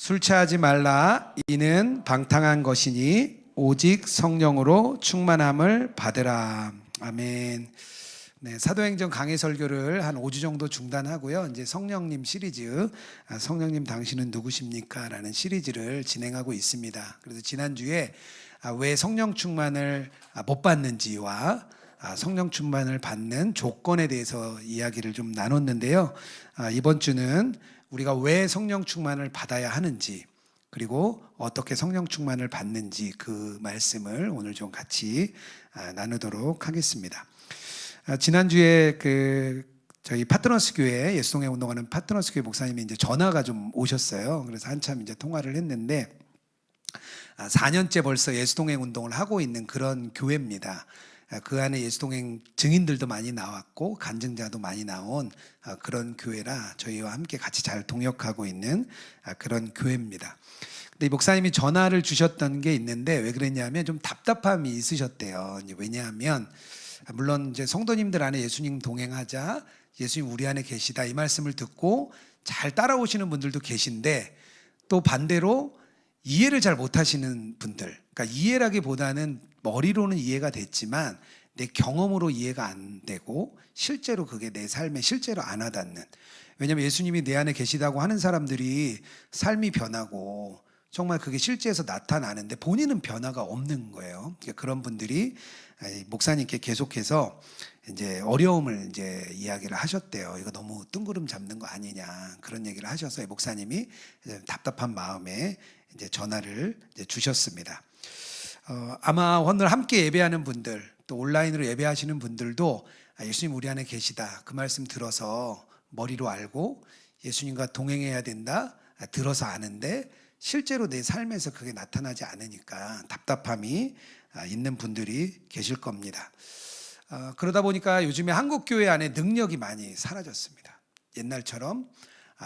술 취하지 말라. 이는 방탕한 것이니 오직 성령으로 충만함을 받으라. 아멘. 네, 사도행전 강해 설교를 한 5주 정도 중단하고요. 이제 성령님 시리즈, 성령님 당신은 누구십니까? 라는 시리즈를 진행하고 있습니다. 그래서 지난주에 왜 성령 충만을 못 받는지와 성령 충만을 받는 조건에 대해서 이야기를 좀 나눴는데요. 이번 주는 우리가 왜 성령 충만을 받아야 하는지, 그리고 어떻게 성령 충만을 받는지 그 말씀을 오늘 좀 같이 나누도록 하겠습니다. 지난주에 저희 파트너스 교회 예수동에 운동하는 파트너스 교회 목사님이 이제 전화가 좀 오셨어요. 그래서 한참 이제 통화를 했는데 4년째 벌써 예수동행 운동을 하고 있는 그런 교회입니다. 그 안에 예수동행 증인들도 많이 나왔고 간증자도 많이 나온 그런 교회라 저희와 함께 같이 잘 동역하고 있는 그런 교회입니다. 근데 이 목사님이 전화를 주셨던 게 있는데 왜 그랬냐면 좀 답답함이 있으셨대요. 왜냐하면 물론 이제 성도님들 안에 예수님 동행하자, 예수님 우리 안에 계시다 이 말씀을 듣고 잘 따라오시는 분들도 계신데, 또 반대로 이해를 잘 못하시는 분들, 그러니까 이해라기보다는 머리로는 이해가 됐지만 내 경험으로 이해가 안 되고 실제로 그게 내 삶에 실제로 안 와닿는, 왜냐하면 예수님이 내 안에 계시다고 하는 사람들이 삶이 변하고 정말 그게 실제에서 나타나는데 본인은 변화가 없는 거예요. 그러니까 그런 분들이 목사님께 계속해서 이제 어려움을 이제 이야기를 하셨대요. 이거 너무 뜬구름 잡는 거 아니냐 그런 얘기를 하셔서 목사님이 답답한 마음에 이제 전화를 이제 주셨습니다. 아마 오늘 함께 예배하는 분들, 또 온라인으로 예배하시는 분들도 예수님 우리 안에 계시다 그 말씀 들어서 머리로 알고 예수님과 동행해야 된다 들어서 아는데 실제로 내 삶에서 그게 나타나지 않으니까 답답함이 있는 분들이 계실 겁니다. 그러다 보니까 요즘에 한국교회 안에 능력이 많이 사라졌습니다. 옛날처럼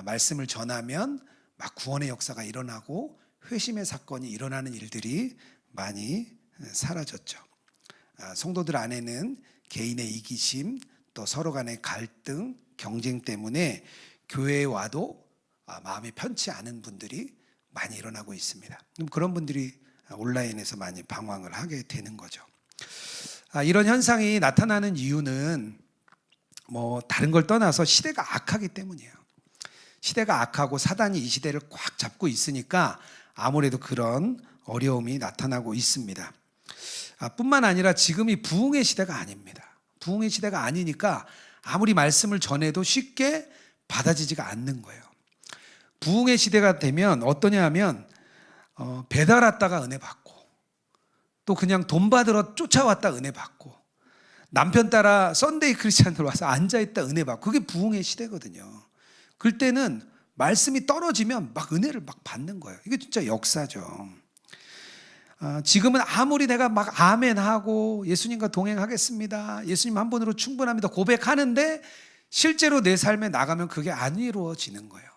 말씀을 전하면 막 구원의 역사가 일어나고 회심의 사건이 일어나는 일들이 많이 사라졌죠. 성도들 안에는 개인의 이기심, 또 서로 간의 갈등, 경쟁 때문에 교회에 와도 마음이 편치 않은 분들이 많이 일어나고 있습니다. 그럼 그런 분들이 온라인에서 많이 방황을 하게 되는 거죠. 이런 현상이 나타나는 이유는 뭐 다른 걸 떠나서 시대가 악하기 때문이에요. 시대가 악하고 사단이 이 시대를 꽉 잡고 있으니까 아무래도 그런 어려움이 나타나고 있습니다. 뿐만 아니라 지금이 부흥의 시대가 아닙니다. 부흥의 시대가 아니니까 아무리 말씀을 전해도 쉽게 받아지지가 않는 거예요. 부흥의 시대가 되면 어떠냐 하면 배달 왔다가 은혜 받고, 또 그냥 돈 받으러 쫓아왔다 은혜 받고, 남편 따라 썬데이 크리스찬으로 와서 앉아있다 은혜 받고, 그게 부흥의 시대거든요. 그럴 때는 말씀이 떨어지면 막 은혜를 막 받는 거예요. 이게 진짜 역사죠. 지금은 아무리 내가 막 아멘하고 예수님과 동행하겠습니다, 예수님 한 분으로 충분합니다 고백하는데 실제로 내 삶에 나가면 그게 안 이루어지는 거예요.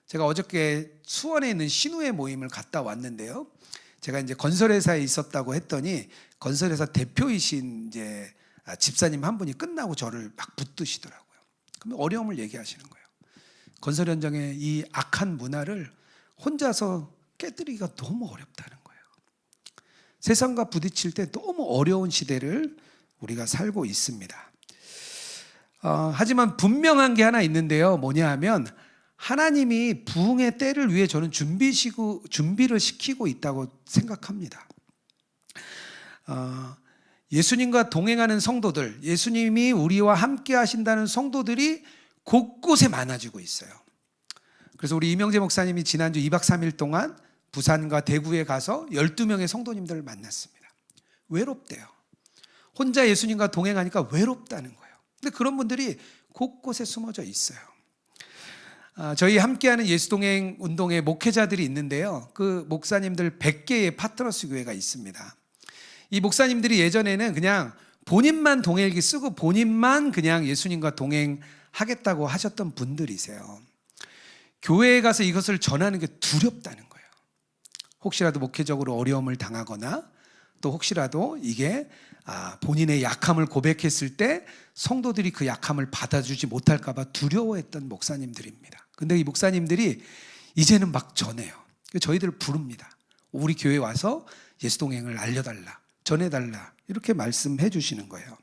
제가 어저께 수원에 있는 신우회 모임을 갔다 왔는데요. 제가 이제 건설회사에 있었다고 했더니 건설회사 대표이신 이제 집사님 한 분이 끝나고 저를 막 붙드시더라고요. 그러면 어려움을 얘기하시는 거예요. 건설 현장의 이 악한 문화를 혼자서 깨뜨리기가 너무 어렵다는 거예요. 세상과 부딪힐 때 너무 어려운 시대를 우리가 살고 있습니다. 하지만 분명한 게 하나 있는데요. 뭐냐 하면 하나님이 부흥의 때를 위해 저는 준비를 시키고 있다고 생각합니다. 예수님과 동행하는 성도들, 예수님이 우리와 함께 하신다는 성도들이 곳곳에 많아지고 있어요. 그래서 우리 이명재 목사님이 지난주 2박 3일 동안 부산과 대구에 가서 12명의 성도님들을 만났습니다. 외롭대요. 혼자 예수님과 동행하니까 외롭다는 거예요. 근데 그런 분들이 곳곳에 숨어져 있어요. 저희 함께하는 예수동행 운동의 목회자들이 있는데요. 그 목사님들 100개의 파트너스 교회가 있습니다. 이 목사님들이 예전에는 그냥 본인만 동행일기 쓰고 본인만 그냥 예수님과 동행하겠다고 하셨던 분들이세요. 교회에 가서 이것을 전하는 게 두렵다는 거예요. 혹시라도 목회적으로 어려움을 당하거나 또 혹시라도 이게 본인의 약함을 고백했을 때 성도들이 그 약함을 받아주지 못할까 봐 두려워했던 목사님들입니다. 근데 이 목사님들이 이제는 막 전해요. 저희들을 부릅니다. 우리 교회 와서 예수 동행을 알려달라, 전해달라, 이렇게 말씀해 주시는 거예요.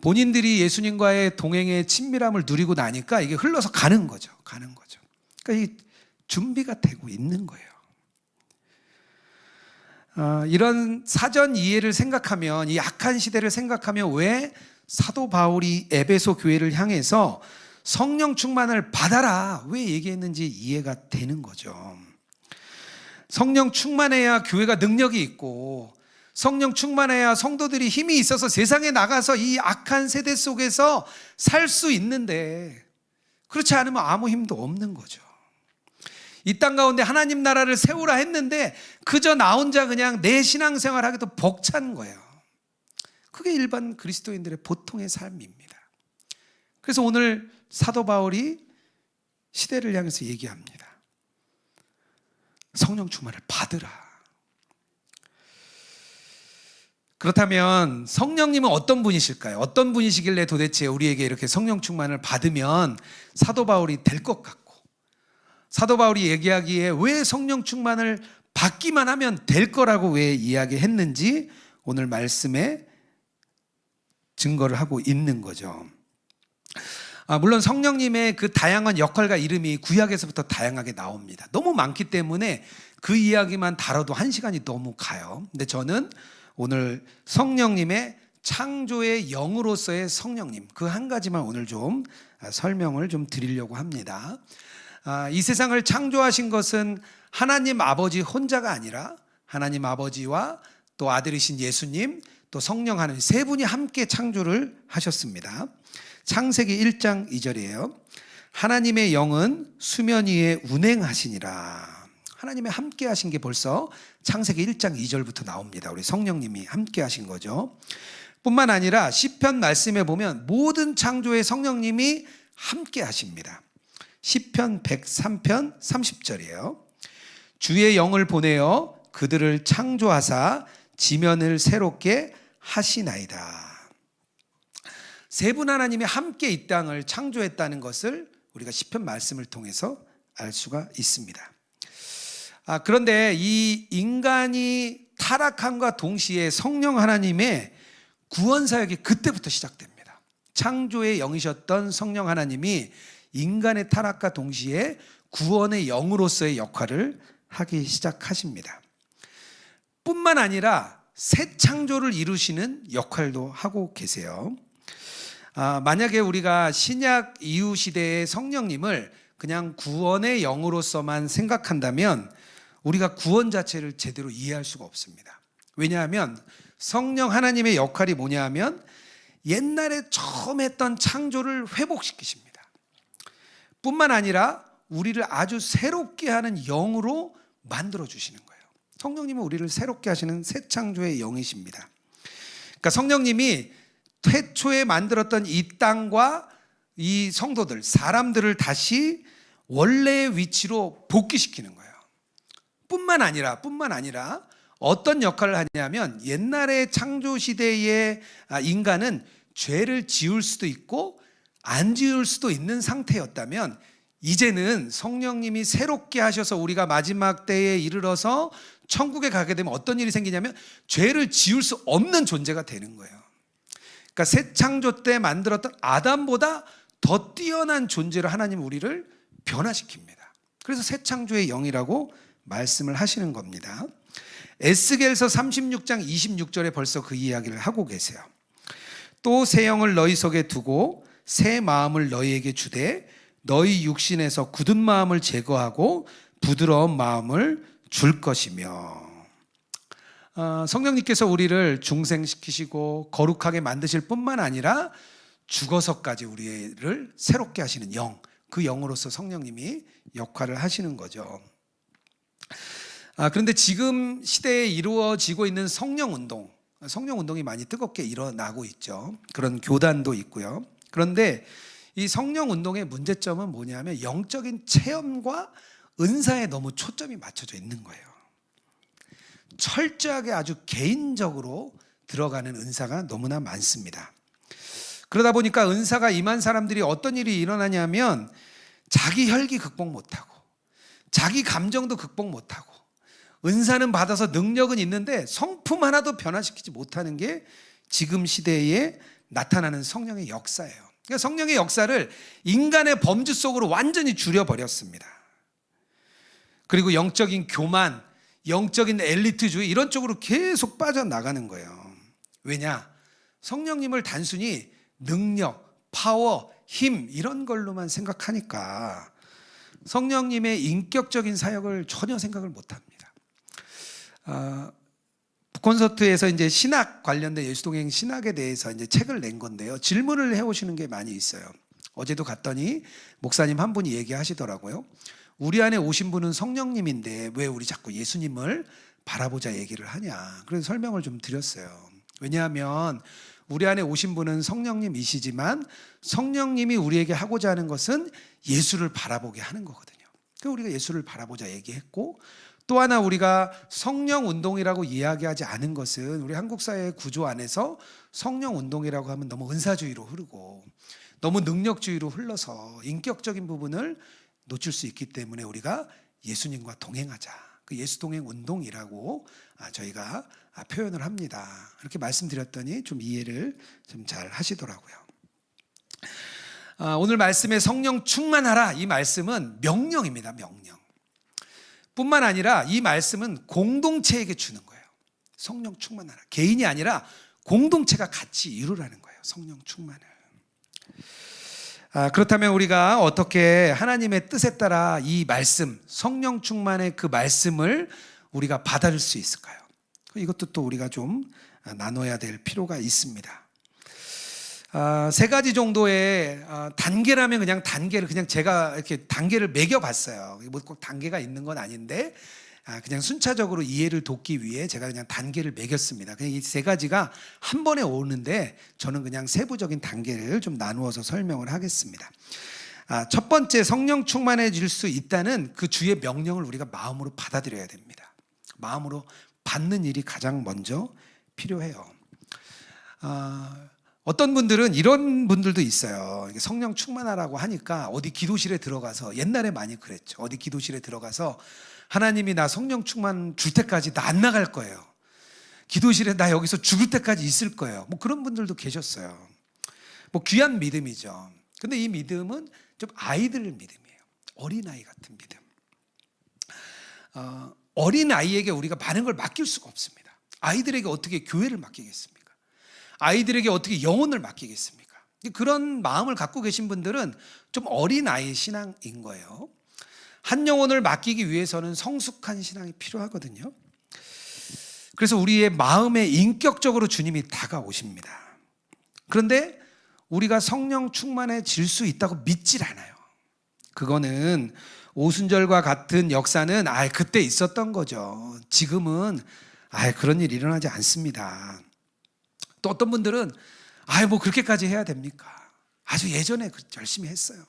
본인들이 예수님과의 동행의 친밀함을 누리고 나니까 이게 흘러서 가는 거죠. 그러니까 이 준비가 되고 있는 거예요. 이런 사전 이해를 생각하면, 이 악한 시대를 생각하면 왜 사도 바울이 에베소 교회를 향해서 성령 충만을 받아라 왜 얘기했는지 이해가 되는 거죠. 성령 충만해야 교회가 능력이 있고, 성령 충만해야 성도들이 힘이 있어서 세상에 나가서 이 악한 세대 속에서 살 수 있는데, 그렇지 않으면 아무 힘도 없는 거죠. 이 땅 가운데 하나님 나라를 세우라 했는데 그저 나 혼자 그냥 내 신앙생활 하기도 벅찬 거예요. 그게 일반 그리스도인들의 보통의 삶입니다. 그래서 오늘 사도 바울이 시대를 향해서 얘기합니다. 성령 충만을 받으라. 그렇다면 성령님은 어떤 분이실까요? 어떤 분이시길래 도대체 우리에게 이렇게 성령 충만을 받으면 사도 바울이 될 것 같고, 사도 바울이 얘기하기에 왜 성령 충만을 받기만 하면 될 거라고 왜 이야기했는지 오늘 말씀에 증거를 하고 있는 거죠. 물론 성령님의 그 다양한 역할과 이름이 구약에서부터 다양하게 나옵니다. 너무 많기 때문에 그 이야기만 다뤄도 1시간이 너무 가요. 근데 저는 오늘 성령님의 창조의 영으로서의 성령님, 그 한 가지만 오늘 좀 설명을 좀 드리려고 합니다. 이 세상을 창조하신 것은 하나님 아버지 혼자가 아니라 하나님 아버지와 또 아들이신 예수님, 또 성령 하나님 세 분이 함께 창조를 하셨습니다. 창세기 1장 2절이에요. 하나님의 영은 수면 위에 운행하시니라. 하나님의 함께 하신 게 벌써 창세기 1장 2절부터 나옵니다. 우리 성령님이 함께 하신 거죠. 뿐만 아니라 시편 말씀에 보면 모든 창조의 성령님이 함께 하십니다. 시편 103편 30절이에요. 주의 영을 보내어 그들을 창조하사 지면을 새롭게 하시나이다. 세 분 하나님이 함께 이 땅을 창조했다는 것을 우리가 시편 말씀을 통해서 알 수가 있습니다. 그런데 이 인간이 타락함과 동시에 성령 하나님의 구원 사역이 그때부터 시작됩니다. 창조의 영이셨던 성령 하나님이 인간의 타락과 동시에 구원의 영으로서의 역할을 하기 시작하십니다. 뿐만 아니라 새 창조를 이루시는 역할도 하고 계세요. 만약에 우리가 신약 이후 시대의 성령님을 그냥 구원의 영으로서만 생각한다면 우리가 구원 자체를 제대로 이해할 수가 없습니다. 왜냐하면 성령 하나님의 역할이 뭐냐 하면 옛날에 처음 했던 창조를 회복시키십니다. 뿐만 아니라 우리를 아주 새롭게 하는 영으로 만들어 주시는 거예요. 성령님은 우리를 새롭게 하시는 새 창조의 영이십니다. 그러니까 성령님이 태초에 만들었던 이 땅과 이 성도들, 사람들을 다시 원래의 위치로 복귀시키는 거예요. 뿐만 아니라 어떤 역할을 하냐면 옛날의 창조 시대의 인간은 죄를 지을 수도 있고 안 지을 수도 있는 상태였다면 이제는 성령님이 새롭게 하셔서 우리가 마지막 때에 이르러서 천국에 가게 되면 어떤 일이 생기냐면 죄를 지을 수 없는 존재가 되는 거예요. 그러니까 새 창조 때 만들었던 아담보다 더 뛰어난 존재로 하나님 우리를 변화시킵니다. 그래서 새 창조의 영이라고 말씀을 하시는 겁니다. 에스겔서 36장 26절에 벌써 그 이야기를 하고 계세요. 또 새 영을 너희 속에 두고 새 마음을 너희에게 주되 너희 육신에서 굳은 마음을 제거하고 부드러운 마음을 줄 것이며. 성령님께서 우리를 중생시키시고 거룩하게 만드실 뿐만 아니라 죽어서까지 우리를 새롭게 하시는 영, 그 영으로서 성령님이 역할을 하시는 거죠. 그런데 지금 시대에 이루어지고 있는 성령운동이 많이 뜨겁게 일어나고 있죠. 그런 교단도 있고요. 그런데 이 성령운동의 문제점은 뭐냐면 영적인 체험과 은사에 너무 초점이 맞춰져 있는 거예요. 철저하게 아주 개인적으로 들어가는 은사가 너무나 많습니다. 그러다 보니까 은사가 임한 사람들이 어떤 일이 일어나냐면 자기 혈기 극복 못하고 자기 감정도 극복 못하고 은사는 받아서 능력은 있는데 성품 하나도 변화시키지 못하는 게 지금 시대에 나타나는 성령의 역사예요. 그러니까 성령의 역사를 인간의 범주 속으로 완전히 줄여버렸습니다. 그리고 영적인 교만, 영적인 엘리트주의 이런 쪽으로 계속 빠져나가는 거예요. 왜냐? 성령님을 단순히 능력, 파워, 힘 이런 걸로만 생각하니까 성령님의 인격적인 사역을 전혀 생각을 못합니다. 콘서트에서 이제 신학 관련된 예수동행 신학에 대해서 이제 책을 낸 건데요. 질문을 해오시는 게 많이 있어요. 어제도 갔더니 목사님 한 분이 얘기하시더라고요. 우리 안에 오신 분은 성령님인데 왜 우리 자꾸 예수님을 바라보자 얘기를 하냐. 그래서 설명을 좀 드렸어요. 왜냐하면 우리 안에 오신 분은 성령님이시지만 성령님이 우리에게 하고자 하는 것은 예수를 바라보게 하는 거거든요. 그래서 우리가 예수를 바라보자 얘기했고, 또 하나 우리가 성령 운동이라고 이야기하지 않은 것은 우리 한국 사회의 구조 안에서 성령 운동이라고 하면 너무 은사주의로 흐르고 너무 능력주의로 흘러서 인격적인 부분을 놓칠 수 있기 때문에 우리가 예수님과 동행하자, 그 예수 동행 운동이라고 저희가 표현을 합니다. 이렇게 말씀드렸더니 좀 이해를 좀 잘 하시더라고요. 오늘 말씀에 성령 충만하라, 이 말씀은 명령입니다. 명령 뿐만 아니라 이 말씀은 공동체에게 주는 거예요. 성령 충만하라, 개인이 아니라 공동체가 같이 이루라는 거예요. 성령 충만을. 그렇다면 우리가 어떻게 하나님의 뜻에 따라 이 말씀, 성령 충만의 그 말씀을 우리가 받아들일 수 있을까요? 이것도 또 우리가 좀 나눠야 될 필요가 있습니다. 세 가지 정도의 단계라면 그냥 제가 이렇게 단계를 매겨봤어요. 뭐 꼭 단계가 있는 건 아닌데 그냥 순차적으로 이해를 돕기 위해 제가 그냥 단계를 매겼습니다. 그냥 이 세 가지가 한 번에 오는데 저는 그냥 세부적인 단계를 좀 나누어서 설명을 하겠습니다. 첫 번째, 성령 충만해질 수 있다는 그 주의 명령을 우리가 마음으로 받아들여야 됩니다. 마음으로 받는 일이 가장 먼저 필요해요. 어떤 분들은 이런 분들도 있어요. 성령 충만하라고 하니까 어디 기도실에 들어가서, 옛날에 많이 그랬죠. 어디 기도실에 들어가서 하나님이 나 성령 충만 줄 때까지 나 안 나갈 거예요. 기도실에 나 여기서 죽을 때까지 있을 거예요. 뭐 그런 분들도 계셨어요. 뭐 귀한 믿음이죠. 근데 이 믿음은 좀 아이들 믿음이에요. 어린아이 같은 믿음. 어린아이에게 우리가 많은 걸 맡길 수가 없습니다. 아이들에게 어떻게 교회를 맡기겠습니까? 아이들에게 어떻게 영혼을 맡기겠습니까? 그런 마음을 갖고 계신 분들은 좀 어린아이 신앙인 거예요. 한 영혼을 맡기기 위해서는 성숙한 신앙이 필요하거든요. 그래서 우리의 마음에 인격적으로 주님이 다가오십니다. 그런데 우리가 성령 충만해질 수 있다고 믿질 않아요. 그거는 오순절과 같은 역사는 그때 있었던 거죠. 지금은 그런 일이 일어나지 않습니다. 또 어떤 분들은 뭐 그렇게까지 해야 됩니까? 아주 예전에 열심히 했어요.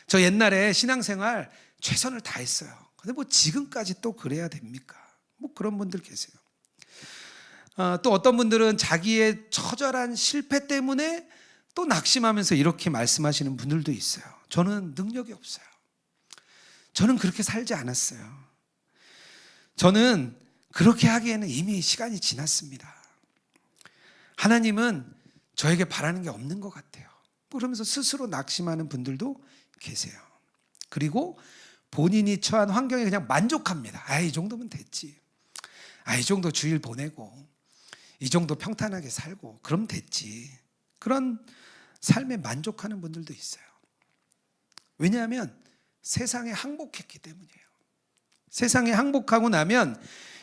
저 옛날에 신앙생활 최선을 다했어요. 근데 뭐 지금까지 또 그래야 됩니까? 뭐 그런 분들 계세요. 또 어떤 분들은 자기의 처절한 실패 때문에 또 낙심하면서 이렇게 말씀하시는 분들도 있어요. 저는 능력이 없어요. 저는 그렇게 살지 않았어요. 저는 그렇게 하기에는 이미 시간이 지났습니다. 하나님은 저에게 바라는 게 없는 것 같아요. 그러면서 스스로 낙심하는 분들도 계세요. 그리고 본인이 처한 환경에 그냥 만족합니다. 이 정도면 됐지. 이 정도 주일 보내고 이 정도 평탄하게 살고 그럼 됐지. 그런 삶에 만족하는 분들도 있어요. 왜냐하면 세상에 항복했기 때문이에요. 세상에 항복하고 나면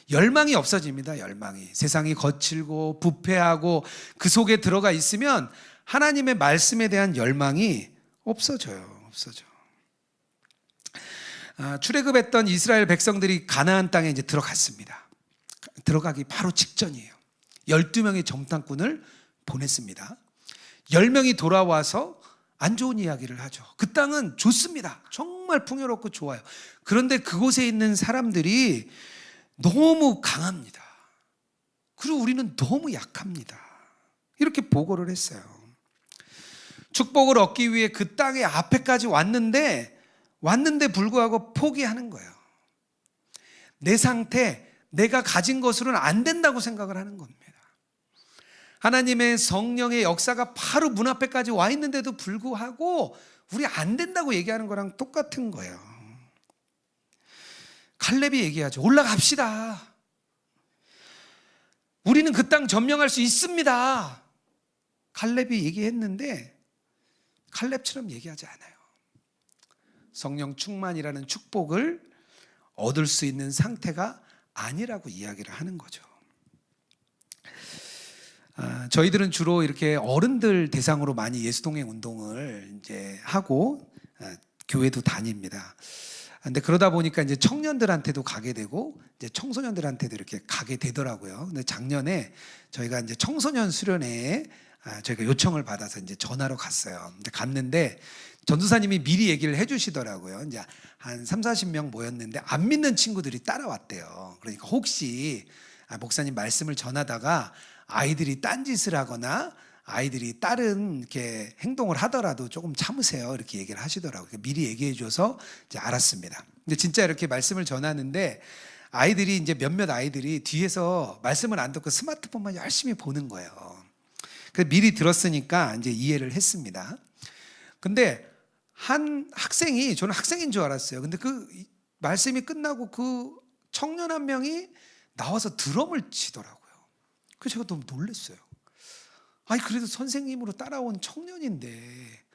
열망이 없어집니다. 열망이. 세상이 거칠고 부패하고 그 속에 들어가 있으면 하나님의 말씀에 대한 열망이 없어져요. 출애굽했던 이스라엘 백성들이 가나안 땅에 이제 들어갔습니다. 들어가기 바로 직전이에요. 12명의 정탐꾼을 보냈습니다. 10명이 돌아와서 안 좋은 이야기를 하죠. 그 땅은 좋습니다. 정말 풍요롭고 좋아요. 그런데 그곳에 있는 사람들이 너무 강합니다. 그리고 우리는 너무 약합니다. 이렇게 보고를 했어요. 축복을 얻기 위해 그 땅의 앞에까지 왔는데 불구하고 포기하는 거예요. 내 상태, 내가 가진 것으로는 안 된다고 생각을 하는 겁니다. 하나님의 성령의 역사가 바로 문 앞에까지 와 있는데도 불구하고 우리 안 된다고 얘기하는 거랑 똑같은 거예요. 칼렙이 얘기하죠. 올라갑시다. 우리는 그 땅 점령할 수 있습니다. 칼렙이 얘기했는데 칼렙처럼 얘기하지 않아요. 성령 충만이라는 축복을 얻을 수 있는 상태가 아니라고 이야기를 하는 거죠. 저희들은 주로 이렇게 어른들 대상으로 많이 예수동행 운동을 이제 하고 교회도 다닙니다. 근데 그러다 보니까 이제 청년들한테도 가게 되고 이제 청소년들한테도 이렇게 가게 되더라고요. 근데 작년에 저희가 이제 청소년 수련회에 저희가 요청을 받아서 이제 전화로 갔어요. 근데 갔는데 전도사님이 미리 얘기를 해주시더라고요. 이제 한 30-40명 모였는데 안 믿는 친구들이 따라왔대요. 그러니까 혹시 목사님 말씀을 전하다가 아이들이 딴짓을 하거나 아이들이 다른 이렇게 행동을 하더라도 조금 참으세요. 이렇게 얘기를 하시더라고요. 미리 얘기해줘서 이제 알았습니다. 근데 진짜 이렇게 말씀을 전하는데 아이들이 이제 몇몇 아이들이 뒤에서 말씀을 안 듣고 스마트폰만 열심히 보는 거예요. 그래서 미리 들었으니까 이제 이해를 했습니다. 근데 한 학생이, 저는 학생인 줄 알았어요. 근데 그 말씀이 끝나고 그 청년 한 명이 나와서 드럼을 치더라고요. 그래서 제가 너무 놀랐어요. 아니 그래도 선생님으로 따라온 청년인데,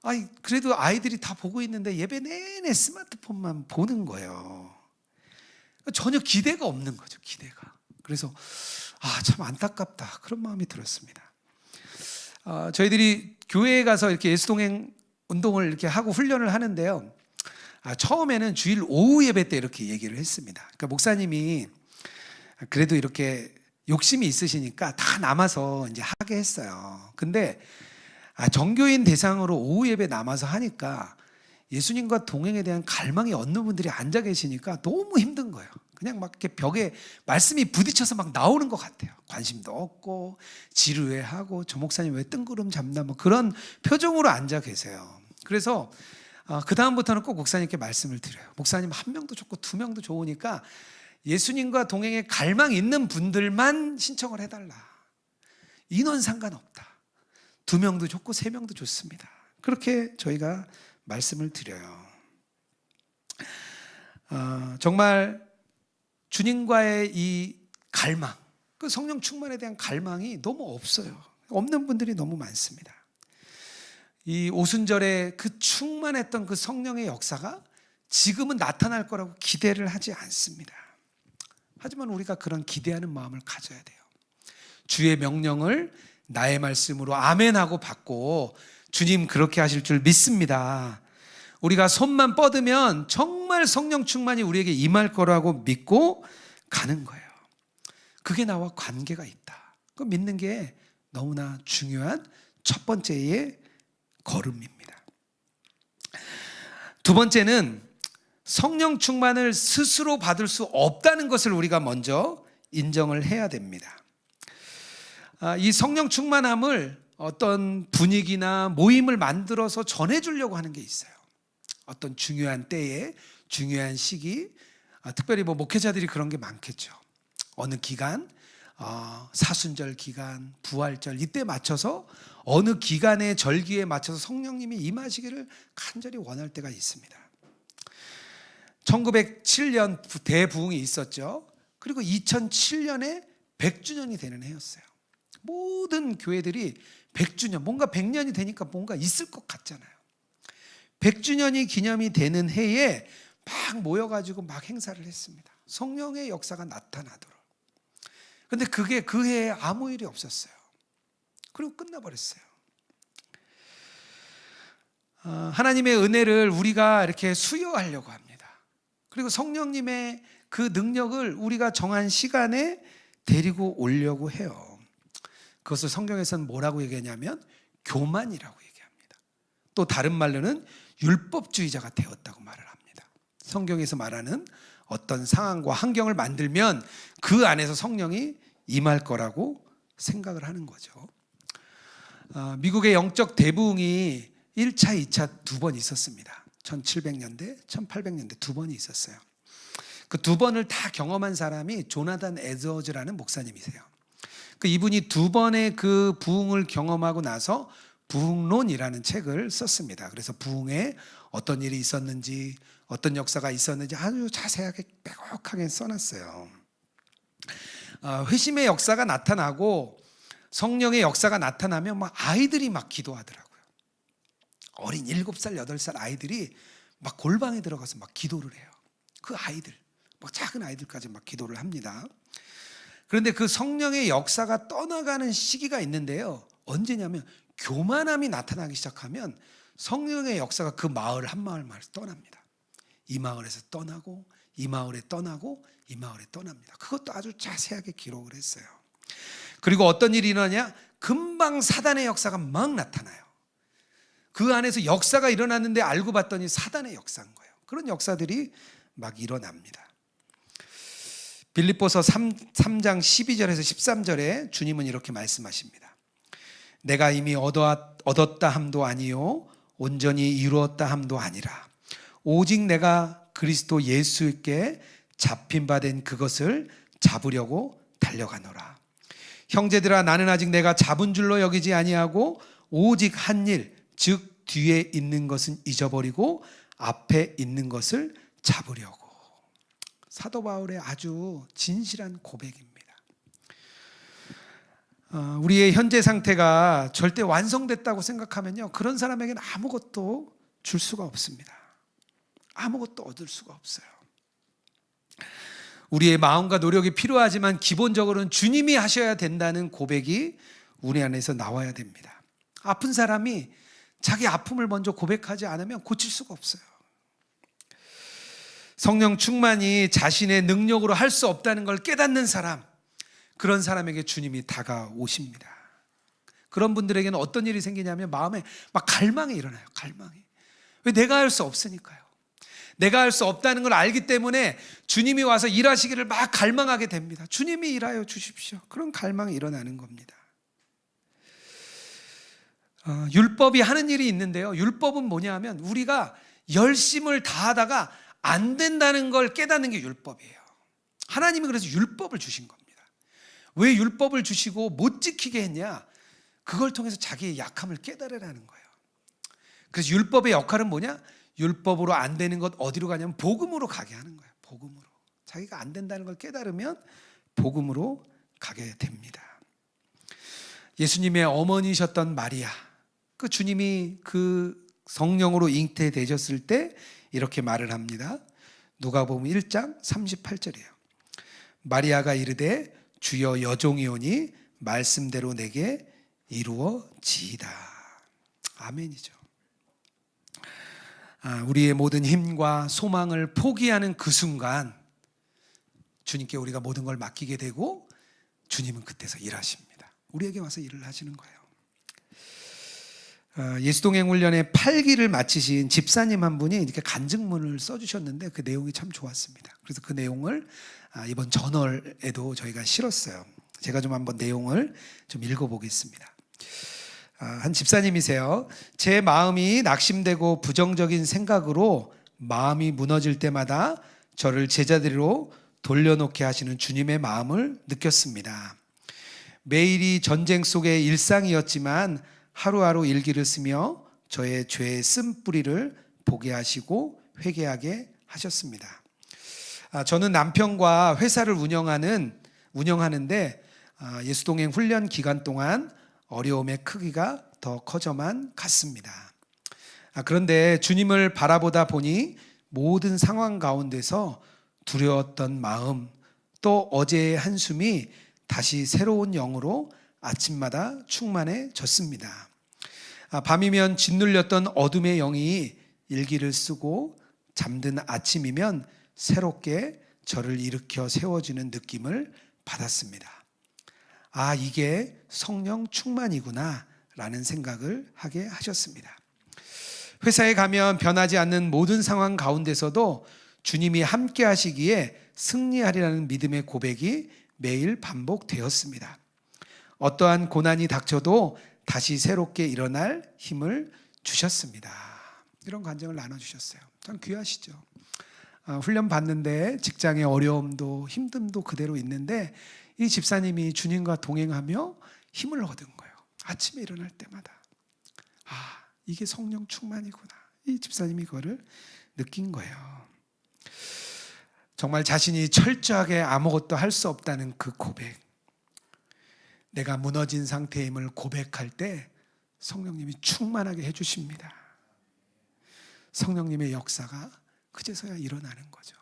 아니 그래도 아이들이 다 보고 있는데 예배 내내 스마트폰만 보는 거예요. 전혀 기대가 없는 거죠, 기대가. 그래서 참 안타깝다, 그런 마음이 들었습니다. 저희들이 교회에 가서 이렇게 예수동행 운동을 이렇게 하고 훈련을 하는데요. 처음에는 주일 오후 예배 때 이렇게 얘기를 했습니다. 그러니까 목사님이 그래도 이렇게 욕심이 있으시니까 다 남아서 이제 하게 했어요. 근데 정교인 대상으로 오후 예배 남아서 하니까 예수님과 동행에 대한 갈망이 없는 분들이 앉아 계시니까 너무 힘든 거예요. 그냥 막 이렇게 벽에 말씀이 부딪혀서 막 나오는 것 같아요. 관심도 없고 지루해하고 저 목사님 왜 뜬구름 잡나 뭐 그런 표정으로 앉아 계세요. 그래서 그 다음부터는 꼭 목사님께 말씀을 드려요. 목사님 한 명도 좋고 두 명도 좋으니까 예수님과 동행에 갈망 있는 분들만 신청을 해달라. 인원 상관없다. 2명도 좋고 3명도 좋습니다. 그렇게 저희가 말씀을 드려요. 정말 주님과의 이 갈망, 그 성령 충만에 대한 갈망이 너무 없어요. 없는 분들이 너무 많습니다. 이 오순절에 그 충만했던 그 성령의 역사가 지금은 나타날 거라고 기대를 하지 않습니다. 하지만 우리가 그런 기대하는 마음을 가져야 돼요. 주의 명령을 나의 말씀으로 아멘하고 받고 주님 그렇게 하실 줄 믿습니다. 우리가 손만 뻗으면 정말 성령 충만이 우리에게 임할 거라고 믿고 가는 거예요. 그게 나와 관계가 있다. 그 믿는 게 너무나 중요한 첫 번째의 걸음입니다. 두 번째는 성령 충만을 스스로 받을 수 없다는 것을 우리가 먼저 인정을 해야 됩니다. 이 성령 충만함을 어떤 분위기나 모임을 만들어서 전해주려고 하는 게 있어요. 어떤 중요한 때에 중요한 시기, 특별히 목회자들이 그런 게 많겠죠. 어느 기간, 사순절 기간, 부활절 이때 맞춰서 어느 기간의 절기에 맞춰서 성령님이 임하시기를 간절히 원할 때가 있습니다. 1907년 대부흥이 있었죠. 그리고 2007년에 100주년이 되는 해였어요. 모든 교회들이 100주년, 뭔가 100년이 되니까 뭔가 있을 것 같잖아요. 100주년이 기념이 되는 해에 막 모여가지고 막 행사를 했습니다. 성령의 역사가 나타나도록. 근데 그게 그 해에 아무 일이 없었어요. 그리고 끝나버렸어요. 하나님의 은혜를 우리가 이렇게 수여하려고 합니다. 그리고 성령님의 그 능력을 우리가 정한 시간에 데리고 오려고 해요. 그것을 성경에서는 뭐라고 얘기하냐면 교만이라고 얘기합니다. 또 다른 말로는 율법주의자가 되었다고 말을 합니다. 성경에서 말하는 어떤 상황과 환경을 만들면 그 안에서 성령이 임할 거라고 생각을 하는 거죠. 미국의 영적 대부흥이 1차, 2차 두 번 있었습니다. 1700년대, 1800년대 두 번이 있었어요. 그 두 번을 다 경험한 사람이 조나단 에드워즈라는 목사님이세요. 그 이분이 두 번의 그 부흥을 경험하고 나서 부흥론이라는 책을 썼습니다. 그래서 부흥에 어떤 일이 있었는지, 어떤 역사가 있었는지 아주 자세하게 빼곡하게 써놨어요. 회심의 역사가 나타나고 성령의 역사가 나타나면 막 아이들이 막 기도하더라고요. 어린 7살, 8살 아이들이 막 골방에 들어가서 막 기도를 해요. 그 아이들, 막 작은 아이들까지 막 기도를 합니다. 그런데 그 성령의 역사가 떠나가는 시기가 있는데요. 언제냐면 교만함이 나타나기 시작하면 성령의 역사가 그 마을 한 마을마다 떠납니다. 이 마을에서 떠나고 이 마을에 떠나고 이 마을에 떠납니다. 그것도 아주 자세하게 기록을 했어요. 그리고 어떤 일이 일어나냐? 금방 사단의 역사가 막 나타나요. 그 안에서 역사가 일어났는데 알고 봤더니 사단의 역사인 거예요. 그런 역사들이 막 일어납니다. 빌립보서 3장 12절에서 13절에 주님은 이렇게 말씀하십니다. 내가 이미 얻었다 함도 아니요 온전히 이루었다 함도 아니라 오직 내가 그리스도 예수께 잡힌 바 된 그것을 잡으려고 달려가노라. 형제들아 나는 아직 내가 잡은 줄로 여기지 아니하고 오직 한 일, 즉 뒤에 있는 것은 잊어버리고 앞에 있는 것을 잡으려고. 사도 바울의 아주 진실한 고백입니다. 우리의 현재 상태가 절대 완성됐다고 생각하면요, 그런 사람에게는 아무것도 줄 수가 없습니다. 아무것도 얻을 수가 없어요. 우리의 마음과 노력이 필요하지만 기본적으로는 주님이 하셔야 된다는 고백이 우리 안에서 나와야 됩니다. 아픈 사람이 자기 아픔을 먼저 고백하지 않으면 고칠 수가 없어요. 성령 충만이 자신의 능력으로 할 수 없다는 걸 깨닫는 사람, 그런 사람에게 주님이 다가오십니다. 그런 분들에게는 어떤 일이 생기냐면 마음에 막 갈망이 일어나요. 갈망이. 왜? 내가 할 수 없으니까요. 내가 할 수 없다는 걸 알기 때문에 주님이 와서 일하시기를 막 갈망하게 됩니다. 주님이 일하여 주십시오. 그런 갈망이 일어나는 겁니다. 율법이 하는 일이 있는데요. 율법은 뭐냐 하면 우리가 열심을 다하다가 안 된다는 걸 깨닫는 게 율법이에요. 하나님이 그래서 율법을 주신 겁니다. 왜 율법을 주시고 못 지키게 했냐? 그걸 통해서 자기의 약함을 깨달으라는 거예요. 그래서 율법의 역할은 뭐냐? 율법으로 안 되는 것 어디로 가냐면 복음으로 가게 하는 거예요. 복음으로. 자기가 안 된다는 걸 깨달으면 복음으로 가게 됩니다. 예수님의 어머니셨던 마리아, 그 주님이 그 성령으로 잉태되셨을 때 이렇게 말을 합니다. 누가복음 1장 38절이에요. 마리아가 이르되 주여 여종이오니 말씀대로 내게 이루어지이다. 아멘이죠. 우리의 모든 힘과 소망을 포기하는 그 순간 주님께 우리가 모든 걸 맡기게 되고 주님은 그때서 일하십니다. 우리에게 와서 일을 하시는 거예요. 예수동행 훈련의 8기를 마치신 집사님 한 분이 이렇게 간증문을 써주셨는데 그 내용이 참 좋았습니다. 그래서 그 내용을 이번 저널에도 저희가 실었어요. 제가 좀 한번 내용을 좀 읽어보겠습니다. 한 집사님이세요. 제 마음이 낙심되고 부정적인 생각으로 마음이 무너질 때마다 저를 제자들로 돌려놓게 하시는 주님의 마음을 느꼈습니다. 매일이 전쟁 속의 일상이었지만 하루하루 일기를 쓰며 저의 죄의 쓴뿌리를 보게 하시고 회개하게 하셨습니다. 저는 남편과 회사를 운영하는데 예수동행 훈련 기간 동안 어려움의 크기가 더 커져만 갔습니다. 그런데 주님을 바라보다 보니 모든 상황 가운데서 두려웠던 마음, 또 어제의 한숨이 다시 새로운 영으로 아침마다 충만해졌습니다. 밤이면 짓눌렸던 어둠의 영이 일기를 쓰고 잠든 아침이면 새롭게 저를 일으켜 세워주는 느낌을 받았습니다. 이게 성령 충만이구나 라는 생각을 하게 하셨습니다. 회사에 가면 변하지 않는 모든 상황 가운데서도 주님이 함께 하시기에 승리하리라는 믿음의 고백이 매일 반복되었습니다. 어떠한 고난이 닥쳐도 다시 새롭게 일어날 힘을 주셨습니다. 이런 간증을 나눠주셨어요. 참 귀하시죠. 훈련 받는데 직장의 어려움도 힘듦도 그대로 있는데 이 집사님이 주님과 동행하며 힘을 얻은 거예요. 아침에 일어날 때마다 이게 성령 충만이구나. 이 집사님이 그거를 느낀 거예요. 정말 자신이 철저하게 아무것도 할 수 없다는 그 고백, 내가 무너진 상태임을 고백할 때 성령님이 충만하게 해주십니다. 성령님의 역사가 그제서야 일어나는 거죠.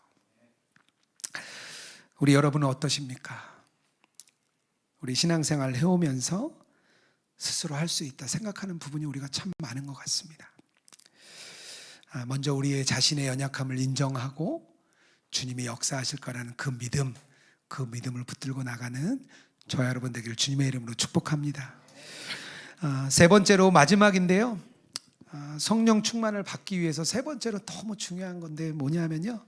우리 여러분은 어떠십니까? 우리 신앙생활 해오면서 스스로 할 수 있다 생각하는 부분이 우리가 참 많은 것 같습니다. 먼저 우리의 자신의 연약함을 인정하고 주님이 역사하실 거라는 그 믿음을 붙들고 나가는 저와 여러분 되기를 주님의 이름으로 축복합니다. 세 번째로 마지막인데요. 성령 충만을 받기 위해서 세 번째로 너무 중요한 건데 뭐냐면요,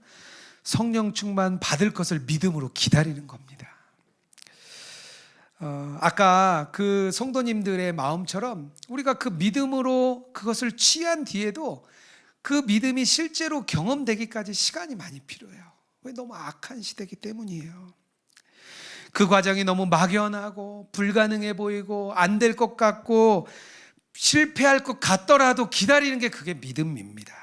성령 충만 받을 것을 믿음으로 기다리는 겁니다. 아까 그 성도님들의 마음처럼 우리가 그 믿음으로 그것을 취한 뒤에도 그 믿음이 실제로 경험되기까지 시간이 많이 필요해요. 왜? 너무 악한 시대이기 때문이에요. 그 과정이 너무 막연하고 불가능해 보이고 안 될 것 같고 실패할 것 같더라도 기다리는 게 그게 믿음입니다.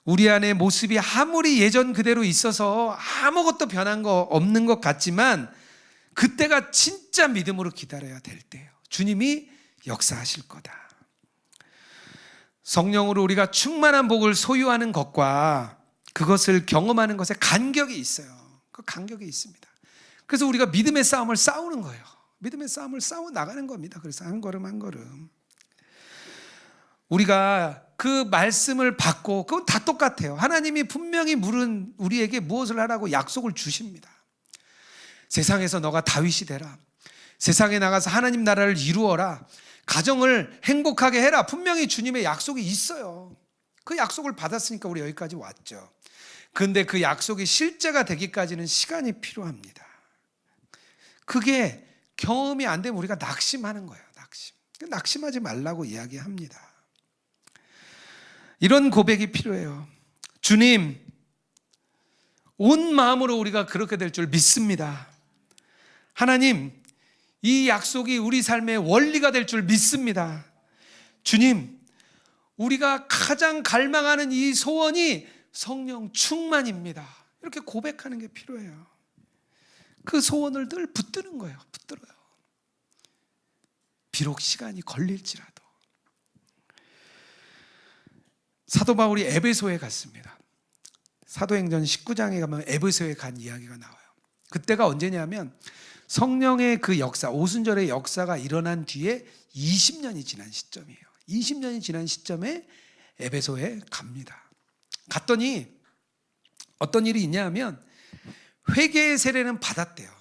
우리 안에 모습이 아무리 예전 그대로 있어서 아무것도 변한 거 없는 것 같지만 그때가 진짜 믿음으로 기다려야 될 때예요. 주님이 역사하실 거다. 성령으로 우리가 충만한 복을 소유하는 것과 그것을 경험하는 것에 간격이 있어요. 그 간격이 있습니다. 그래서 우리가 믿음의 싸움을 싸우는 거예요. 믿음의 싸움을 싸워 나가는 겁니다. 그래서 한 걸음 한 걸음 우리가 그 말씀을 받고, 그건 다 똑같아요. 하나님이 분명히 물은 우리에게 무엇을 하라고 약속을 주십니다. 세상에서 너가 다윗이 되라, 세상에 나가서 하나님 나라를 이루어라, 가정을 행복하게 해라. 분명히 주님의 약속이 있어요. 그 약속을 받았으니까 우리 여기까지 왔죠. 그런데 그 약속이 실제가 되기까지는 시간이 필요합니다. 그게 경험이 안 되면 우리가 낙심하는 거예요. 낙심하지 말라고 이야기합니다. 이런 고백이 필요해요. 주님, 온 마음으로 우리가 그렇게 될 줄 믿습니다. 하나님, 이 약속이 우리 삶의 원리가 될 줄 믿습니다. 주님, 우리가 가장 갈망하는 이 소원이 성령 충만입니다. 이렇게 고백하는 게 필요해요. 그 소원을 늘 붙드는 거예요. 붙들어요. 비록 시간이 걸릴지라도. 사도 바울이 에베소에 갔습니다. 사도행전 19장에 가면 에베소에 간 이야기가 나와요. 그때가 언제냐면 성령의 그 역사, 오순절의 역사가 일어난 뒤에 20년이 지난 시점이에요. 20년이 지난 시점에 에베소에 갑니다. 갔더니 어떤 일이 있냐면 회개의 세례는 받았대요.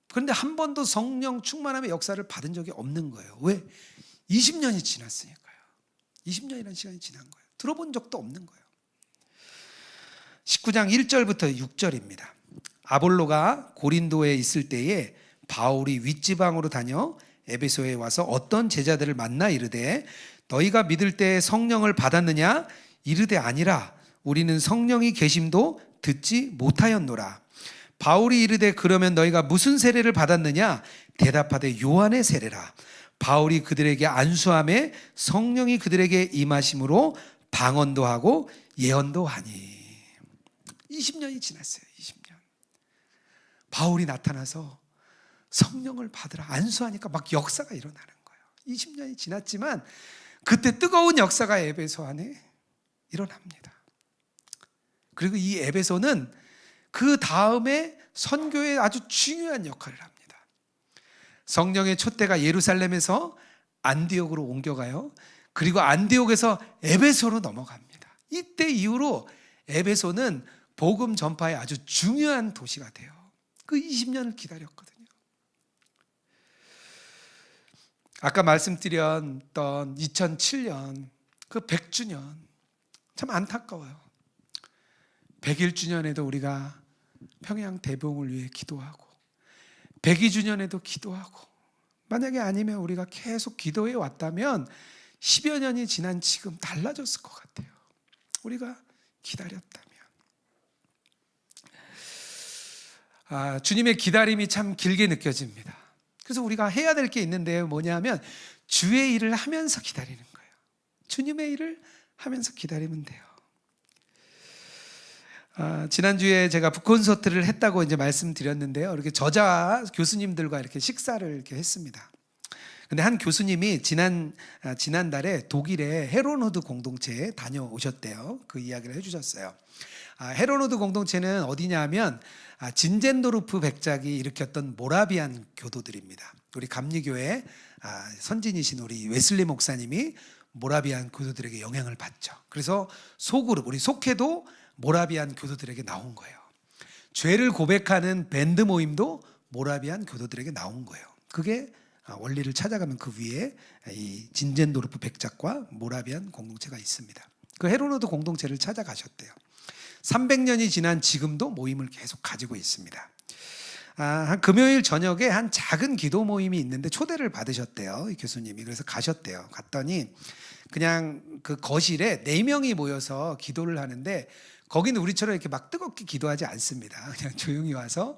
그런데 한 번도 성령 충만함의 역사를 받은 적이 없는 거예요. 왜? 20년이 지났으니까요. 20년이라는 시간이 지난 거예요. 들어본 적도 없는 거예요. 19장 1절부터 6절입니다. 아볼로가 고린도에 있을 때에 바울이 윗지방으로 다녀 에베소에 와서 어떤 제자들을 만나 이르되 너희가 믿을 때 성령을 받았느냐? 이르되 아니라 우리는 성령이 계심도 듣지 못하였노라. 바울이 이르되 그러면 너희가 무슨 세례를 받았느냐? 대답하되 요한의 세례라. 바울이 그들에게 안수함에 성령이 그들에게 임하심으로 방언도 하고 예언도 하니. 20년이 지났어요. 20년. 바울이 나타나서 성령을 받으라 안수하니까 막 역사가 일어나는 거예요. 20년이 지났지만 그때 뜨거운 역사가 에베소 안에 일어납니다. 그리고 이 에베소는 그 다음에 선교에 아주 중요한 역할을 합니다. 성령의 촛대가 예루살렘에서 안디옥으로 옮겨가요. 그리고 안디옥에서 에베소로 넘어갑니다. 이때 이후로 에베소는 복음 전파의 아주 중요한 도시가 돼요. 그 20년을 기다렸거든요. 아까 말씀드렸던 2007년 그 100주년 참 안타까워요. 101주년에도 우리가 평양 대봉을 위해 기도하고 102주년에도 기도하고, 만약에 아니면 우리가 계속 기도해 왔다면 10여 년이 지난 지금 달라졌을 것 같아요. 우리가 기다렸다면. 주님의 기다림이 참 길게 느껴집니다. 그래서 우리가 해야 될 게 있는데 뭐냐면 주의 일을 하면서 기다리는 거예요. 주님의 일을 하면서 기다리면 돼요. 지난주에 제가 북콘서트를 했다고 이제 말씀드렸는데요. 이렇게 저자 교수님들과 이렇게 식사를 이렇게 했습니다. 근데 한 교수님이 지난달에 독일의 헤로노드 공동체에 다녀오셨대요. 그 이야기를 해주셨어요. 헤로노드 공동체는 어디냐면 진젠도르프 백작이 일으켰던 모라비안 교도들입니다. 우리 감리교회 선진이신 우리 웨슬리 목사님이 모라비안 교도들에게 영향을 받죠. 그래서 소그룹, 우리 속회도 모라비안 교도들에게 나온 거예요. 죄를 고백하는 밴드 모임도 모라비안 교도들에게 나온 거예요. 그게 원리를 찾아가면 그 위에 이 진젠도르프 백작과 모라비안 공동체가 있습니다. 그 헤로노드 공동체를 찾아가셨대요. 300년이 지난 지금도 모임을 계속 가지고 있습니다. 한 금요일 저녁에 한 작은 기도 모임이 있는데 초대를 받으셨대요, 이 교수님이. 그래서 가셨대요. 갔더니 그냥 그 거실에 4명이 모여서 기도를 하는데 거기는 우리처럼 이렇게 막 뜨겁게 기도하지 않습니다. 그냥 조용히 와서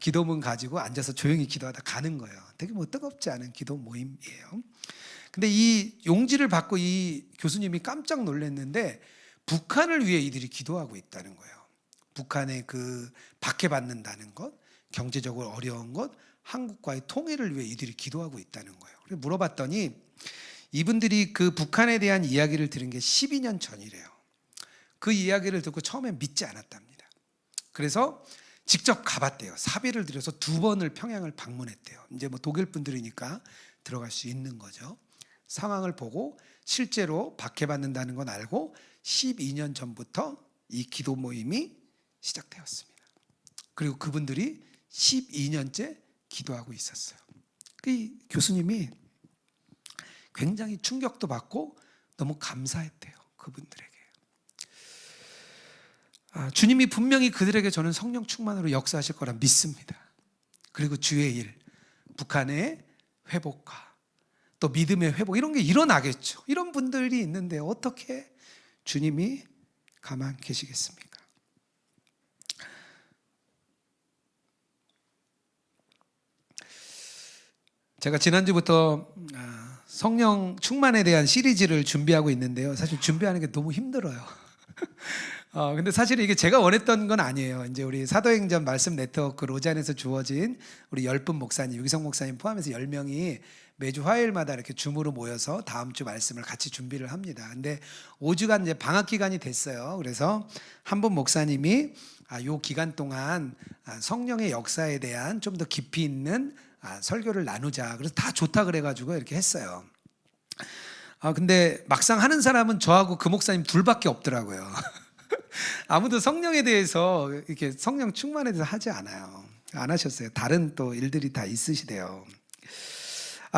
기도문 가지고 앉아서 조용히 기도하다 가는 거예요. 되게 뭐 뜨겁지 않은 기도 모임이에요. 근데 이 용지를 받고 이 교수님이 깜짝 놀랐는데 북한을 위해 이들이 기도하고 있다는 거예요. 북한의 그 박해받는다는 것, 경제적으로 어려운 것, 한국과의 통일을 위해 이들이 기도하고 있다는 거예요. 그래서 물어봤더니 이분들이 그 북한에 대한 이야기를 들은 게 12년 전이래요. 그 이야기를 듣고 처음엔 믿지 않았답니다. 그래서 직접 가봤대요. 사비를 들여서 2번을 평양을 방문했대요. 이제 뭐 독일 분들이니까 들어갈 수 있는 거죠. 상황을 보고 실제로 박해받는다는 건 알고 12년 전부터 이 기도 모임이 시작되었습니다. 그리고 그분들이 12년째 기도하고 있었어요. 이 교수님이 굉장히 충격도 받고 너무 감사했대요. 그분들에게. 주님이 분명히 그들에게 저는 성령 충만으로 역사하실 거라 믿습니다. 그리고 주의 일, 북한의 회복과 또 믿음의 회복, 이런 게 일어나겠죠. 이런 분들이 있는데 어떻게 주님이 가만 계시겠습니까? 제가 지난주부터 성령 충만에 대한 시리즈를 준비하고 있는데요. 사실 준비하는 게 너무 힘들어요. 근데 사실 이게 제가 원했던 건 아니에요. 이제 우리 사도행전 말씀 네트워크 로잔에서 주어진 우리 10분 목사님, 유기성 목사님 포함해서 10명이 매주 화요일마다 이렇게 줌으로 모여서 다음 주 말씀을 같이 준비를 합니다. 근데 5주간 이제 방학 기간이 됐어요. 그래서 한 분 목사님이 요 기간 동안 성령의 역사에 대한 좀 더 깊이 있는 설교를 나누자. 그래서 다 좋다 그래가지고 이렇게 했어요. 근데 막상 하는 사람은 저하고 그 목사님 둘밖에 없더라고요. 아무도 성령에 대해서 이렇게 성령 충만에 대해서 하지 않아요. 안 하셨어요. 다른 또 일들이 다 있으시대요.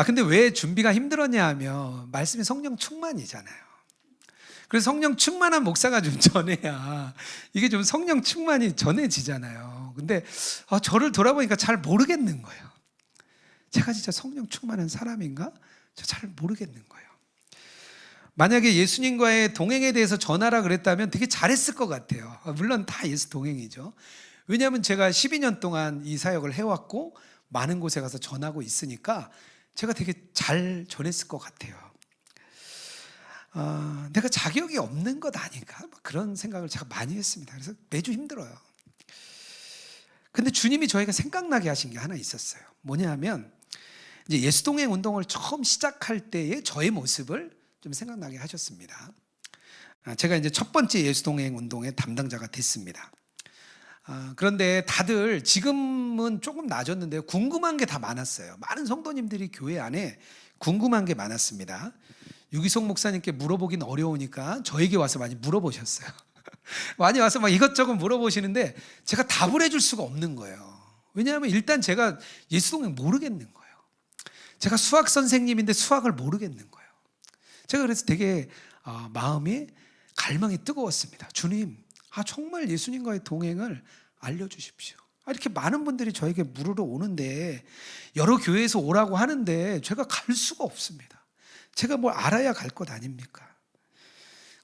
근데 왜 준비가 힘들었냐 하면 말씀이 성령 충만이잖아요. 그래서 성령 충만한 목사가 좀 전해야 이게 좀 성령 충만이 전해지잖아요. 근데 저를 돌아보니까 잘 모르겠는 거예요. 제가 진짜 성령 충만한 사람인가? 저 잘 모르겠는 거예요. 만약에 예수님과의 동행에 대해서 전하라 그랬다면 되게 잘했을 것 같아요. 물론 다 예수 동행이죠. 왜냐하면 제가 12년 동안 이 사역을 해왔고 많은 곳에 가서 전하고 있으니까 제가 되게 잘 전했을 것 같아요. 내가 자격이 없는 것 아닌가? 그런 생각을 제가 많이 했습니다. 그래서 매주 힘들어요. 근데 주님이 저희가 생각나게 하신 게 하나 있었어요. 뭐냐 하면 이제 예수동행 운동을 처음 시작할 때의 저의 모습을 좀 생각나게 하셨습니다. 제가 이제 첫 번째 예수동행 운동의 담당자가 됐습니다. 그런데 다들 지금은 조금 나아졌는데 궁금한 게 다 많았어요. 많은 성도님들이 교회 안에 궁금한 게 많았습니다. 유기성 목사님께 물어보긴 어려우니까 저에게 와서 많이 물어보셨어요. 많이 와서 막 이것저것 물어보시는데 제가 답을 해줄 수가 없는 거예요. 왜냐하면 일단 제가 예수동행 모르겠는 거예요. 제가 수학 선생님인데 수학을 모르겠는 거예요. 제가 그래서 되게 마음이 갈망이 뜨거웠습니다. 주님, 정말 예수님과의 동행을 알려주십시오. 이렇게 많은 분들이 저에게 물으러 오는데 여러 교회에서 오라고 하는데 제가 갈 수가 없습니다. 제가 뭘 알아야 갈 것 아닙니까?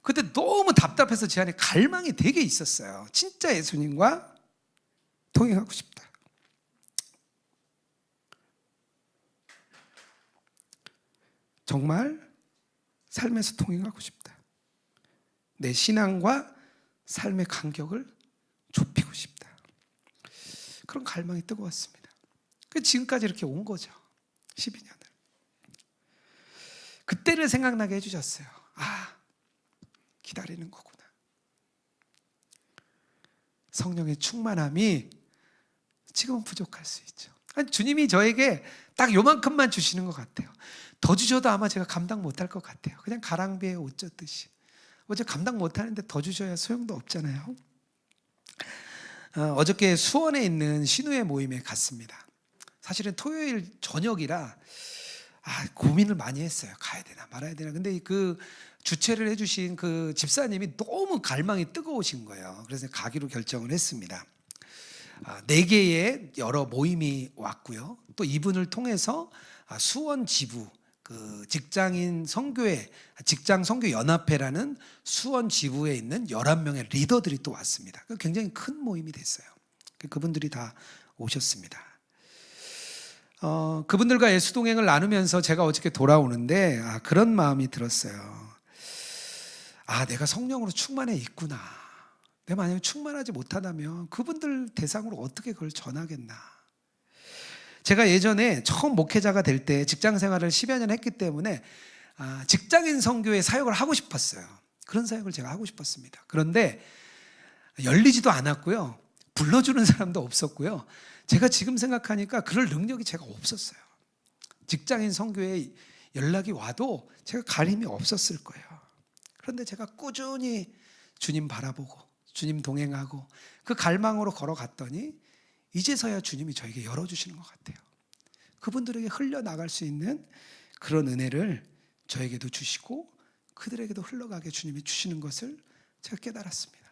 그때 너무 답답해서 제 안에 갈망이 되게 있었어요. 진짜 예수님과 동행하고 싶다. 정말 삶에서 통행하고 싶다. 내 신앙과 삶의 간격을 좁히고 싶다. 그런 갈망이 뜨거웠습니다. 지금까지 이렇게 온 거죠. 12년을. 그때를 생각나게 해주셨어요. 아, 기다리는 거구나. 성령의 충만함이 지금은 부족할 수 있죠. 아니, 주님이 저에게 딱 요만큼만 주시는 것 같아요. 더 주셔도 아마 제가 감당 못할 것 같아요. 그냥 가랑비에 옷 젖듯이. 어제 감당 못하는데 더 주셔야 소용도 없잖아요. 어저께 수원에 있는 신우회 모임에 갔습니다. 사실은 토요일 저녁이라 고민을 많이 했어요. 가야 되나 말아야 되나. 근데 그 주최를 해주신 그 집사님이 너무 갈망이 뜨거우신 거예요. 그래서 가기로 결정을 했습니다. 4개의 여러 모임이 왔고요. 또 이분을 통해서 수원 지부 그 직장인 선교회, 직장 선교 연합회라는 수원 지부에 있는 11명의 리더들이 또 왔습니다. 굉장히 큰 모임이 됐어요. 그분들이 다 오셨습니다. 그분들과 예수 동행을 나누면서 제가 어저께 돌아오는데 그런 마음이 들었어요. 내가 성령으로 충만해 있구나. 내가 만약에 충만하지 못하다면 그분들 대상으로 어떻게 그걸 전하겠나. 제가 예전에 처음 목회자가 될 때 직장 생활을 10여 년 했기 때문에 직장인 선교의 사역을 하고 싶었어요. 그런 사역을 제가 하고 싶었습니다. 그런데 열리지도 않았고요. 불러주는 사람도 없었고요. 제가 지금 생각하니까 그럴 능력이 제가 없었어요. 직장인 선교에 연락이 와도 제가 가림이 없었을 거예요. 그런데 제가 꾸준히 주님 바라보고 주님 동행하고 그 갈망으로 걸어갔더니 이제서야 주님이 저에게 열어주시는 것 같아요. 그분들에게 흘러나갈 수 있는 그런 은혜를 저에게도 주시고 그들에게도 흘러가게 주님이 주시는 것을 제가 깨달았습니다.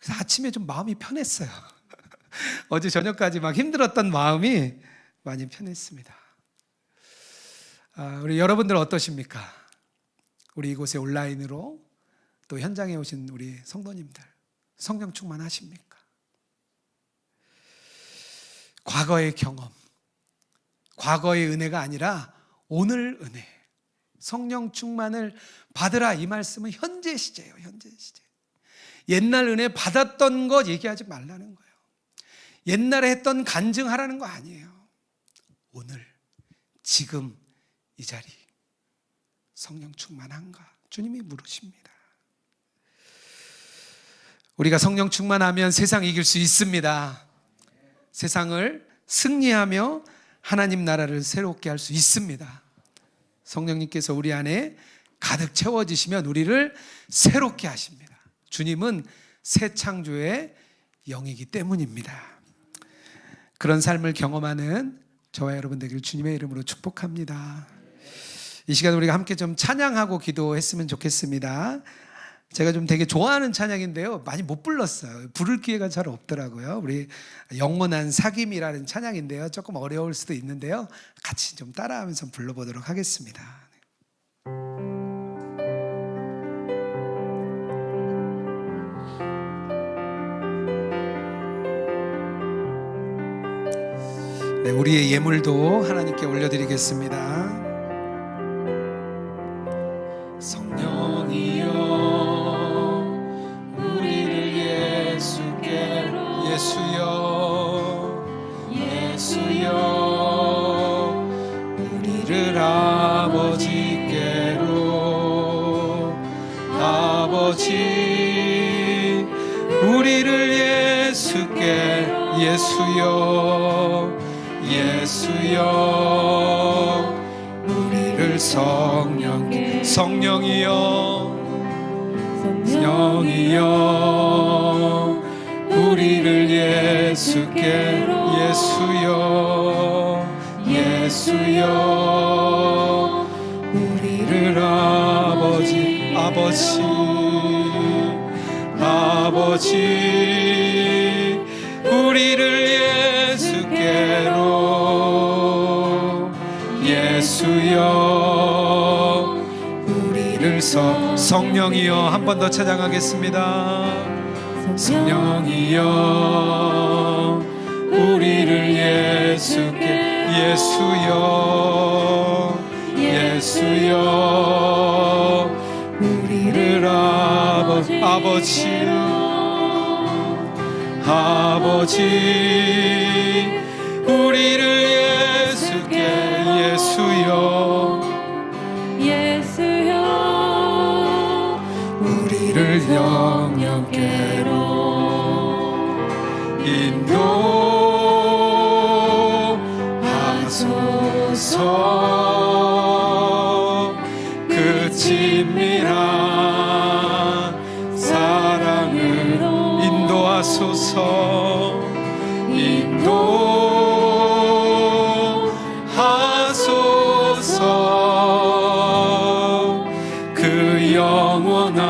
그래서 아침에 좀 마음이 편했어요. 어제 저녁까지 막 힘들었던 마음이 많이 편했습니다. 우리 여러분들 어떠십니까? 우리 이곳에 온라인으로 또 현장에 오신 우리 성도님들 성령 충만하십니까? 과거의 경험, 과거의 은혜가 아니라 오늘 은혜, 성령 충만을 받으라 이 말씀은 현재 시제예요. 현재 시제. 옛날 은혜 받았던 것 얘기하지 말라는 거예요. 옛날에 했던 간증하라는 거 아니에요. 오늘, 지금 이 자리 성령 충만한가? 주님이 물으십니다. 우리가 성령 충만하면 세상 이길 수 있습니다. 세상을 승리하며 하나님 나라를 새롭게 할 수 있습니다. 성령님께서 우리 안에 가득 채워지시면 우리를 새롭게 하십니다. 주님은 새 창조의 영이기 때문입니다. 그런 삶을 경험하는 저와 여러분 되길 주님의 이름으로 축복합니다. 이 시간 우리가 함께 좀 찬양하고 기도했으면 좋겠습니다. 제가 좀 되게 좋아하는 찬양인데요, 많이 못 불렀어요. 부를 기회가 잘 없더라고요. 우리 영원한 사귐이라는 찬양인데요, 조금 어려울 수도 있는데요, 같이 좀 따라하면서 불러보도록 하겠습니다. 네, 우리의 예물도 하나님께 올려드리겠습니다. 성령이여 예수여 우리를 아버지께로 아버지 우리를 예수께 예수여 우리를 성령께 성령이여 우리를 예수께 예수여 우리를 아버지 우리를 예수께로 예수여 우리를 성령이여 한 번 더 찬양하겠습니다. 성령이여 우리를 예수께 예수여 예수여 우리를 아버지 우리를 예수께 예수여 우리를 영영께로 인도하소서 그 친밀한 사랑으로 인도하소서 그 영원한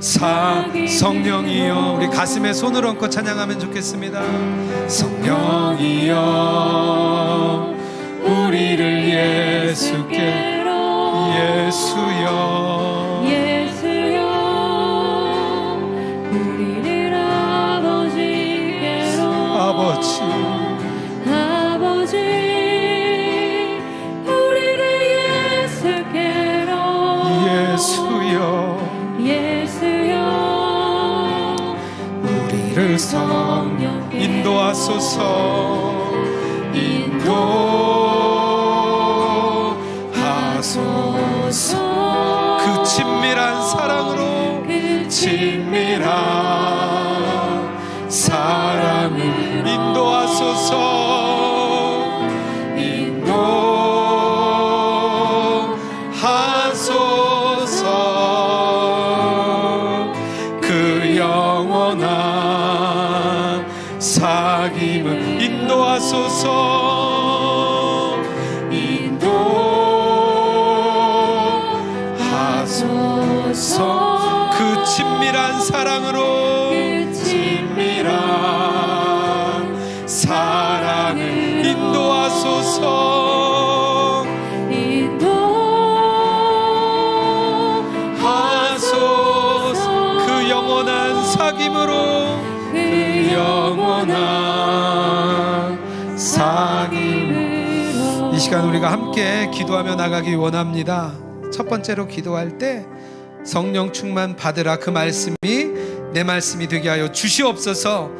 성령이여 우리 가슴에 손을 얹고 찬양하면 좋겠습니다. 성령이여 우리를 예수께 예수여 우리를 아버지께로 아버지 우리를 예수께로 예수여 우리를 성령 인도하소서 그 친밀한 사랑으로 친밀한 사랑을 인도하소서 그 영원한 사귐을 인도하소서 그 친밀한 사랑으로 친밀한 사랑을 인도하소서 그 영원한 사귐으로 그 영원한 사귐 이 시간 우리가 함께 기도하며 나가기 원합니다. 첫 번째로 기도할 때 성령 충만 받으라 그 말씀이 내 말씀이 되게 하여 주시옵소서.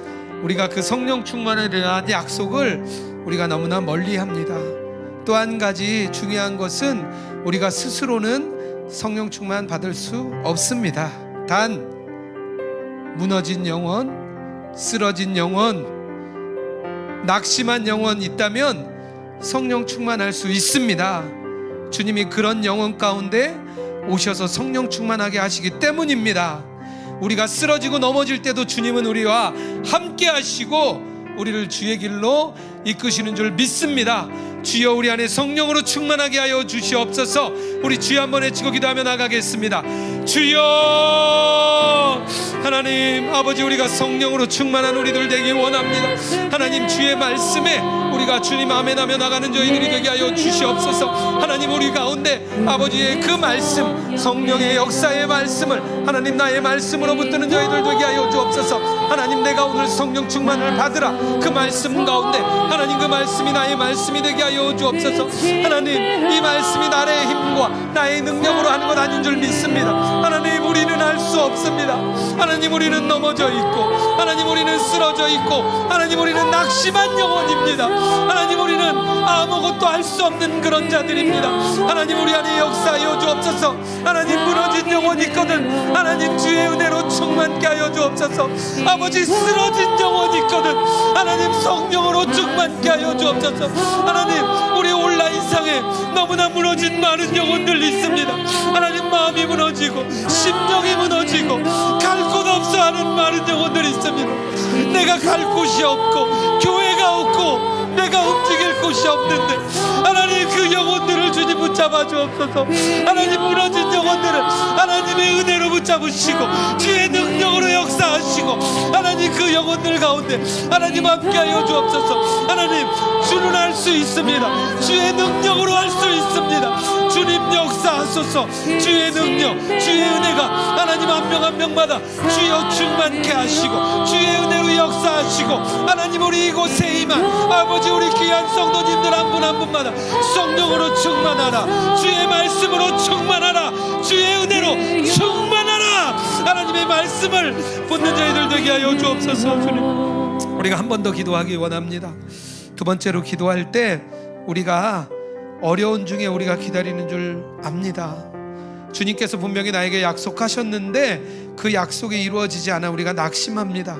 우리가 그 성령 충만에 대한 약속을 우리가 너무나 멀리합니다. 또 한 가지 중요한 것은 우리가 스스로는 성령 충만 받을 수 없습니다. 단 무너진 영혼, 쓰러진 영혼, 낙심한 영혼 있다면 성령 충만할 수 있습니다. 주님이 그런 영혼 가운데 오셔서 성령 충만하게 하시기 때문입니다. 우리가 쓰러지고 넘어질 때도 주님은 우리와 함께 하시고 우리를 주의 길로 이끄시는 줄 믿습니다. 주여 우리 안에 성령으로 충만하게 하여 주시옵소서. 우리 주여 한번 외치고 기도하며 나가겠습니다. 주여 하나님 아버지 우리가 성령으로 충만한 우리들 되기 원합니다. 하나님 주의 말씀에 우리가 주님 아멘하며 나가는 저희들이 되게 하여 주시옵소서. 하나님 우리 가운데 아버지의 그 말씀 성령의 역사의 말씀을 하나님 나의 말씀으로 붙드는 저희들 되게 하여 주옵소서. 하나님 내가 오늘 성령 충만을 받으라 그 말씀 가운데 하나님 그 말씀이 나의 말씀이 되게 하여 주옵소서. 하나님 이 말씀이 나의 힘과 나의 능력으로 하는 것 아닌 줄 믿습니다. 하나님 우리는 할 수 없습니다. 하나님 우리는 넘어져 있고 하나님 우리는 쓰러져 있고 하나님 우리는 낙심한 영혼입니다. 하나님 우리는 아무것도 할 수 없는 그런 자들입니다. 하나님 우리 안에 역사하여 주옵소서. 하나님 무너진 영혼이 있거든 하나님 주의 은혜로 충만케 하여 주옵소서. 아버지 쓰러진 영혼이 있거든 하나님 성령으로 충만케 하여 주옵소서. 하나님 우리 온라인상에 너무나 무너진 많은 영혼들 있습니다. 하나님 마음이 무너지고 심령이 무너지고 갈 곳 없어 하는 많은 영혼들이 있습니다. 내가 갈 곳이 없고 교회가 없고 내가 움직일 곳이 없는데 하나님 그 영혼들을 주님 붙잡아 주옵소서. 하나님 무너진 영혼들을 하나님의 은혜로 붙잡으시고 주의 능력으로 역사하시고 하나님 그 영혼들 가운데 하나님 함께하여 주옵소서. 하나님 주는 할 수 있습니다. 주의 능력으로 할 수 있습니다. 주님 역사하소서. 주의 능력 주의 은혜가 하나님 한 명 한 명마다 주여 충만케 하시고 주의 은혜로 역사하시고 주시고 하나님 우리 이곳에 임한 아버지 우리 귀한 성도님들 한 분 한 분마다 성령으로 충만하라. 주의 말씀으로 충만하라. 주의 은혜로 충만하라. 하나님의 말씀을 붙는 저희들 되게 하여 주옵소서. 주님, 우리가 한 번 더 기도하기 원합니다. 두 번째로 기도할 때 우리가 어려운 중에 우리가 기다리는 줄 압니다. 주님께서 분명히 나에게 약속하셨는데 그 약속이 이루어지지 않아 우리가 낙심합니다.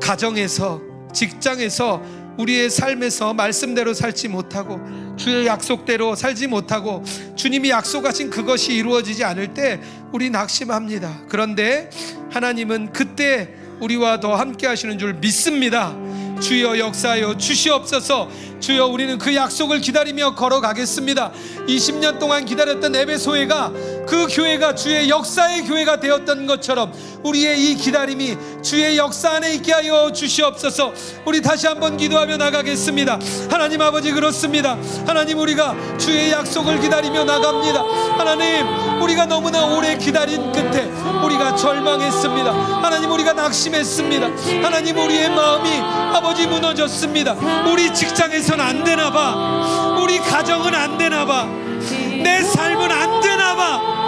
가정에서, 직장에서, 우리의 삶에서 말씀대로 살지 못하고 주의 약속대로 살지 못하고 주님이 약속하신 그것이 이루어지지 않을 때 우리 낙심합니다. 그런데 하나님은 그때 우리와 더 함께 하시는 줄 믿습니다. 주여 역사하여 주시옵소서. 주여 우리는 그 약속을 기다리며 걸어가겠습니다. 20년 동안 기다렸던 에베소회가 그 교회가 주의 역사의 교회가 되었던 것처럼 우리의 이 기다림이 주의 역사 안에 있게 하여 주시옵소서. 우리 다시 한번 기도하며 나가겠습니다. 하나님 아버지, 그렇습니다. 하나님, 우리가 주의 약속을 기다리며 나갑니다. 하나님, 우리가 너무나 오래 기다린 끝에 우리가 절망했습니다. 하나님, 우리가 낙심했습니다. 하나님, 우리의 마음이 아버지 무너졌습니다. 우리 직장에서는 안 되나봐, 우리 가정은 안 되나봐, 내 삶은 안 되나봐,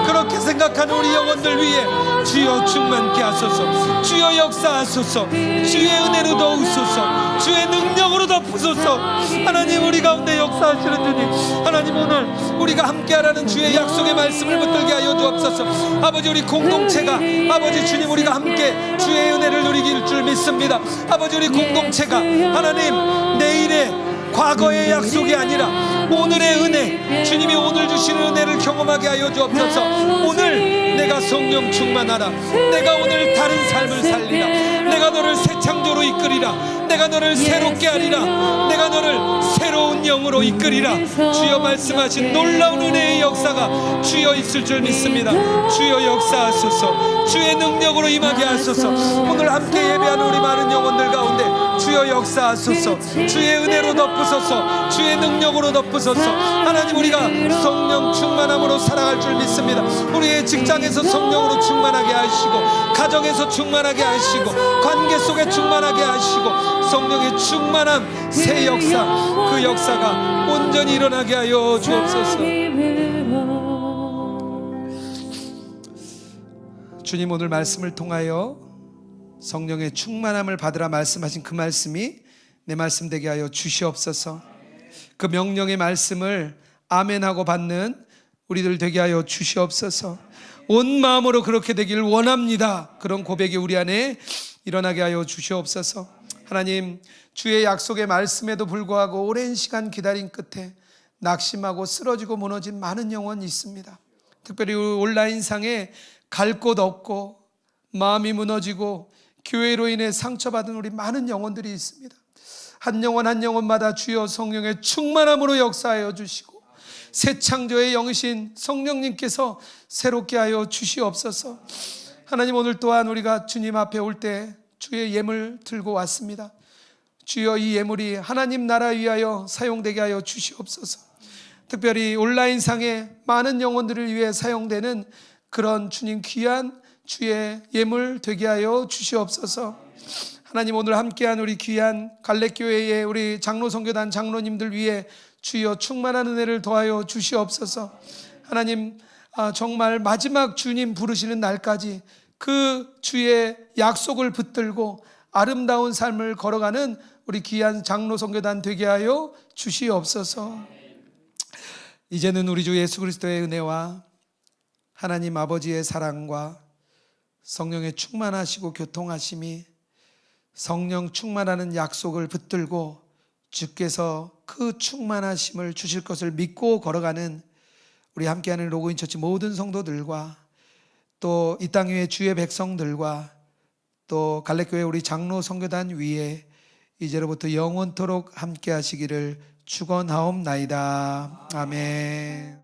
그렇게 생각하는 우리 영혼들 위해 주여 충만케 하소서. 주여 역사하소서. 주의 은혜로 도우소서. 주의 능력으로 덮으소서. 하나님, 우리 가운데 역사하시는 주님, 하나님, 오늘 우리가 함께하라는 주의 약속의 말씀을 붙들게 하여 주옵소서. 아버지, 우리 공동체가 아버지 주님, 우리가 함께 주의 은혜를 누리길 줄 믿습니다. 아버지, 우리 공동체가 하나님 내일의 과거의 약속이 아니라 오늘의 은혜, 주님이 오늘 주시는 은혜를 경험하게 하여 주옵소서. 오늘 내가 성령 충만하라. 내가 오늘 다른 삶을 살리라. 내가 너를 새 창조로 이끌리라. 내가 너를 새롭게 하리라. 내가 너를 새로운 영으로 이끌리라. 주여 말씀하신 놀라운 은혜의 역사가 주여 있을 줄 믿습니다. 주여 역사하소서. 주의 능력으로 임하게 하소서. 오늘 함께 예배하는 우리 많은 영혼들 가운데 주여 역사하소서. 주의 은혜로 덮으소서. 주의 능력으로 덮으소서. 하나님, 우리가 성령 충만함으로 살아갈 줄 믿습니다. 우리의 직장에서 성령으로 충만하게 하시고, 가정에서 충만하게 하시고, 관계 속에 충만하게 하시고, 성령의 충만함, 새 역사, 그 역사가 온전히 일어나게 하여 주옵소서. 주님, 오늘 말씀을 통하여 성령의 충만함을 받으라 말씀하신 그 말씀이 내 말씀 되게 하여 주시옵소서. 그 명령의 말씀을 아멘하고 받는 우리들 되게 하여 주시옵소서. 온 마음으로 그렇게 되길 원합니다. 그런 고백이 우리 안에 일어나게 하여 주시옵소서. 하나님, 주의 약속의 말씀에도 불구하고 오랜 시간 기다린 끝에 낙심하고 쓰러지고 무너진 많은 영혼이 있습니다. 특별히 온라인상에 갈 곳 없고 마음이 무너지고 교회로 인해 상처받은 우리 많은 영혼들이 있습니다. 한 영혼 한 영혼마다 주여 성령의 충만함으로 역사하여 주시고, 새 창조의 영이신 성령님께서 새롭게 하여 주시옵소서. 하나님, 오늘 또한 우리가 주님 앞에 올 때 주의 예물 들고 왔습니다. 주여, 이 예물이 하나님 나라 위하여 사용되게 하여 주시옵소서. 특별히 온라인상에 많은 영혼들을 위해 사용되는 그런 주님 귀한 주의 예물 되게 하여 주시옵소서. 하나님, 오늘 함께한 우리 귀한 갈렙교회의 우리 장로 선교단 장로님들 위해 주여 충만한 은혜를 더하여 주시옵소서. 하나님, 정말 마지막 주님 부르시는 날까지 그 주의 약속을 붙들고 아름다운 삶을 걸어가는 우리 귀한 장로 선교단 되게 하여 주시옵소서. 이제는 우리 주 예수 그리스도의 은혜와 하나님 아버지의 사랑과 성령의 충만하시고 교통하심이, 성령 충만하는 약속을 붙들고 주께서 그 충만하심을 주실 것을 믿고 걸어가는 우리 함께하는 로고인 처치 모든 성도들과 또 이 땅 위에 주의 백성들과 또 갈렙교회 우리 장로 선교단 위에 이제로부터 영원토록 함께 하시기를 축원하옵나이다. 아멘.